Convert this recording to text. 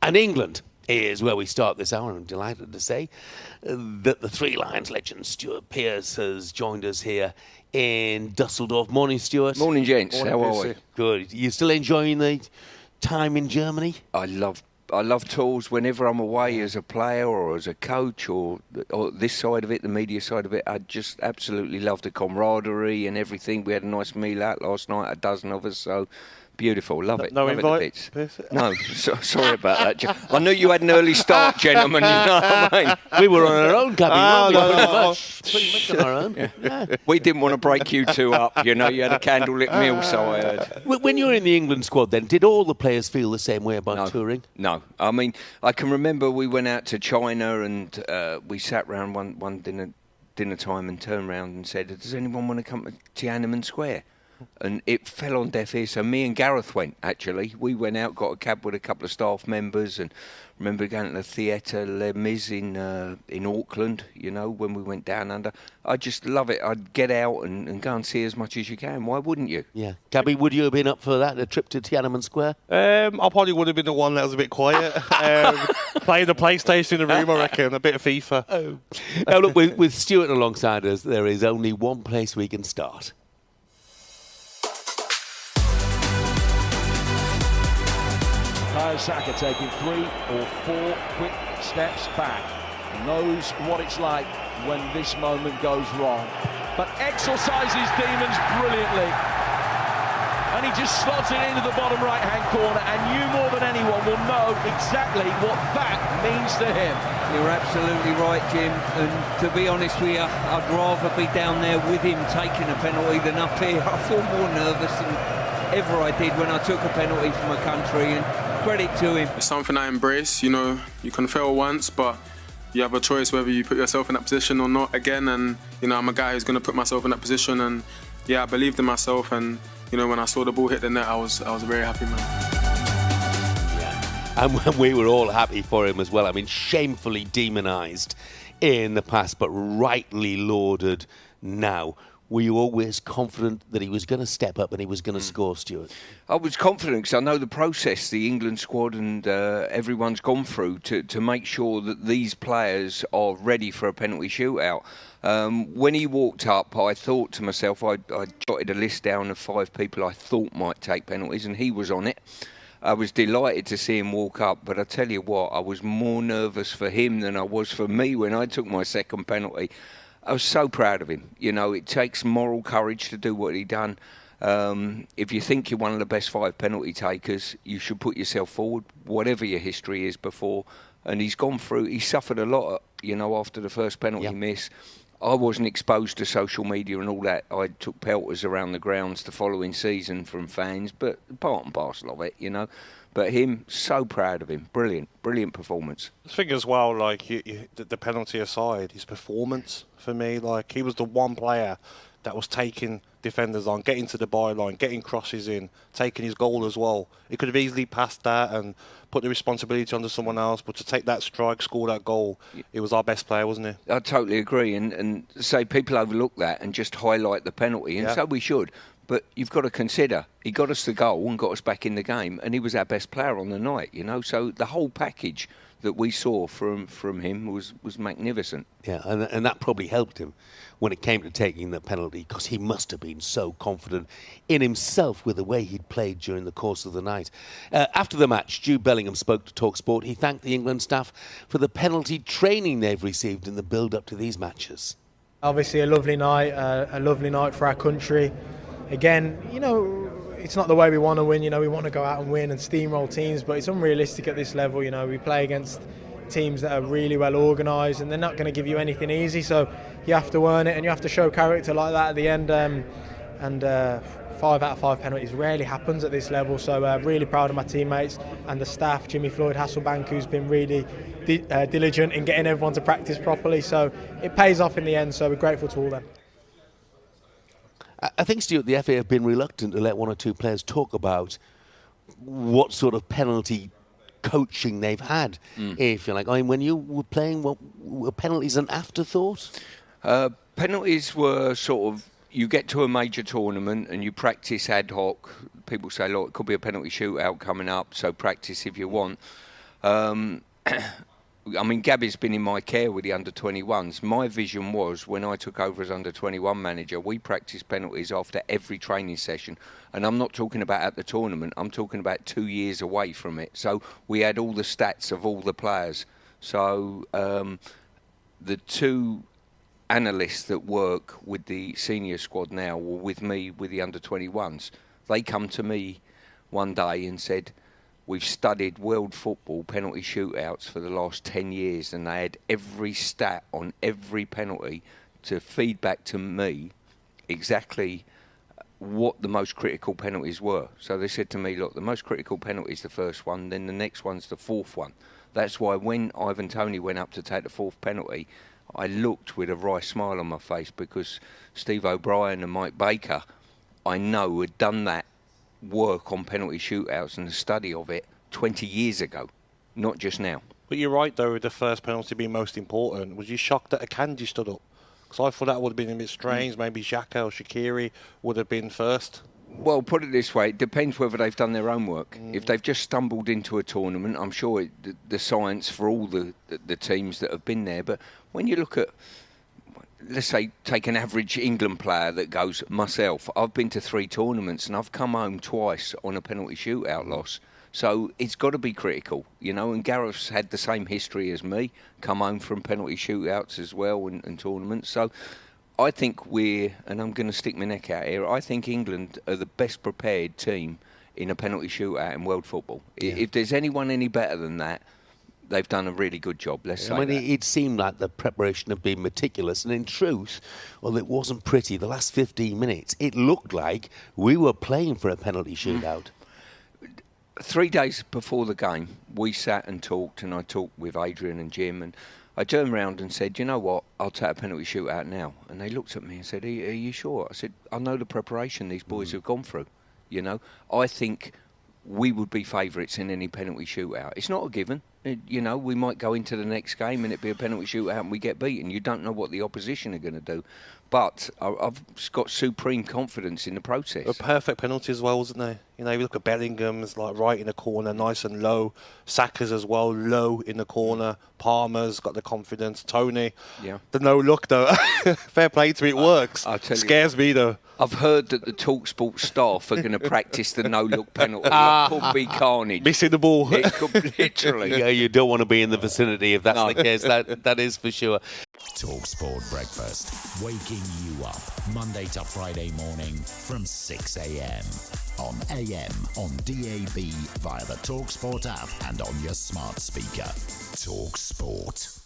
And England is where we start this hour. I'm delighted to say that the Three Lions legend Stuart Pearce has joined us here in Dusseldorf. Morning, Stuart. Morning, gents. Morning, how are we? Good. You still enjoying the time in Germany? I love tours whenever I'm away as a player or as a coach or this side of it, the media side of it. I just absolutely love the camaraderie and everything. We had a nice meal out last night, a dozen of us, so beautiful. Love it. No love invite? No, sorry about that. I knew you had an early start, gentlemen. You know what I mean? We were on our own, Gabby. No. Pretty much on our own. Yeah. We didn't want to break you two up. You know, you had a candlelit meal, so I heard. When you were in the England squad then, did all the players feel the same way about touring? No. I mean, I can remember we went out to China and we sat round one dinner time and turned round and said, does anyone want to come to Tiananmen Square? And it fell on deaf ears. So me and Gareth went, actually. We went out, got a cab with a couple of staff members, and remember going to the Theatre Les Mis in Auckland, you know, when we went down under. I just love it. I'd get out and go and see as much as you can. Why wouldn't you? Yeah. Gabby, would you have been up for that, a trip to Tiananmen Square? I probably would have been the one that was a bit quiet. Playing the PlayStation in the room, I reckon. A bit of FIFA. Oh. Now, look, with Stuart alongside us, there is only one place we can start. Saka taking 3 or 4 quick steps back. Knows what it's like when this moment goes wrong. But exorcises demons brilliantly. And he just slots it into the bottom right-hand corner, and you more than anyone will know exactly what that means to him. You're absolutely right, Jim. And to be honest with you, I'd rather be down there with him taking a penalty than up here. I feel more nervous than ever I did when I took a penalty for my country, and credit to him. It's something I embrace. You know, you can fail once, but you have a choice whether you put yourself in that position or not again. And, you know, I'm a guy who's going to put myself in that position. And, yeah, I believed in myself. And, you know, when I saw the ball hit the net, I was a very happy man. Yeah. And we were all happy for him as well. I mean, shamefully demonised in the past, but rightly lauded now. Were you always confident that he was going to step up and he was going to score, Stuart? I was confident because I know the process the England squad and everyone's gone through to make sure that these players are ready for a penalty shootout. When he walked up, I thought to myself, I jotted a list down of 5 people I thought might take penalties, and he was on it. I was delighted to see him walk up, but I tell you what, I was more nervous for him than I was for me when I took my second penalty. I was so proud of him. You know, it takes moral courage to do what he done. If you think you're one of the best 5 penalty takers, you should put yourself forward, whatever your history is before. And he's gone through, he suffered a lot, you know, after the first penalty miss. I wasn't exposed to social media and all that. I took pelters around the grounds the following season from fans, but part and parcel of it, you know. But him, so proud of him. Brilliant performance. I think as well, like, the penalty aside, his performance, for me, like, he was the one player that was taking defenders on, getting to the byline, getting crosses in, taking his goal as well. He could have easily passed that and put the responsibility onto someone else, but to take that strike, score that goal, it was our best player, wasn't he? I totally agree. And say people overlook that and just highlight the penalty, and so we should. But you've got to consider, he got us the goal and got us back in the game, and he was our best player on the night, you know. So the whole package that we saw from him was magnificent. Yeah, and that probably helped him when it came to taking the penalty, because he must have been so confident in himself with the way he'd played during the course of the night. After the match, Jude Bellingham spoke to talkSPORT. He thanked the England staff for the penalty training they've received in the build-up to these matches. Obviously a lovely night for our country. Again, you know, it's not the way we want to win. You know, we want to go out and win and steamroll teams, but it's unrealistic at this level. You know, we play against teams that are really well organised, and they're not going to give you anything easy. So you have to earn it, and you have to show character like that at the end. 5 out of 5 penalties rarely happens at this level. So really proud of my teammates and the staff. Jimmy Floyd Hasselbank, who's been really diligent in getting everyone to practice properly. So it pays off in the end. So we're grateful to all them. I think, Stuart, the FA have been reluctant to let 1 or 2 players talk about what sort of penalty coaching they've had, if you like. I mean, when you were playing, were penalties an afterthought? Penalties were sort of, you get to a major tournament and you practice ad hoc. People say, look, it could be a penalty shootout coming up, so practice if you want. I mean, Gabby's been in my care with the under-21s. My vision was, when I took over as under-21 manager, we practiced penalties after every training session. And I'm not talking about at the tournament, I'm talking about 2 years away from it. So we had all the stats of all the players. So the two analysts that work with the senior squad now were with me with the under-21s. They come to me one day and said, we've studied world football penalty shootouts for the last 10 years, and they had every stat on every penalty to feed back to me exactly what the most critical penalties were. So they said to me, look, the most critical penalty is the first one, then the next one's the fourth one. That's why when Ivan Toney went up to take the fourth penalty, I looked with a wry smile on my face, because Steve O'Brien and Mike Baker, I know, had done that work on penalty shootouts and the study of it 20 years ago, not just now. But you're right, though, with the first penalty being most important. Was you shocked that Akanji stood up? Because I thought that would have been a bit strange. Maybe Xhaka or Shaqiri would have been first. Well, put it this way, it depends whether they've done their own work. If they've just stumbled into a tournament, I'm sure the science for all the teams that have been there. But when you look at, let's say, take an average England player that goes, myself, I've been to 3 tournaments and I've come home twice on a penalty shootout loss. So it's got to be critical, you know, and Gareth's had the same history as me, come home from penalty shootouts as well and tournaments. So I think and I'm going to stick my neck out here, I think England are the best prepared team in a penalty shootout in world football. Yeah. If there's anyone any better than that, they've done a really good job, let's say. I mean, it seemed like the preparation had been meticulous, and in truth, well, it wasn't pretty. The last 15 minutes, it looked like we were playing for a penalty shootout. 3 days before the game, we sat and talked, and I talked with Adrian and Jim, and I turned around and said, you know what, I'll take a penalty shootout now. And they looked at me and said, are you sure? I said, I know the preparation these boys have gone through. You know, I think we would be favourites in any penalty shootout. It's not a given. You know, we might go into the next game and it be a penalty shootout and we get beaten. You don't know what the opposition are going to do. But I've got supreme confidence in the process. A perfect penalty as well, wasn't there? You know, you look at Bellingham's, like right in the corner, nice and low. Saka's as well, low in the corner. Palmer's got the confidence. Tony, the no look though. Fair play to him, it works. I'll tell you, scares me though. I've heard that the talkSPORT staff are going to practice the no-look penalty. It could be carnage. Missing the ball. It could literally. Yeah, you don't want to be in the vicinity if that's the case. That is for sure. talkSPORT Breakfast, waking you up Monday to Friday morning from 6 a.m. on AM, on DAB, via the talkSPORT app and on your smart speaker. talkSPORT.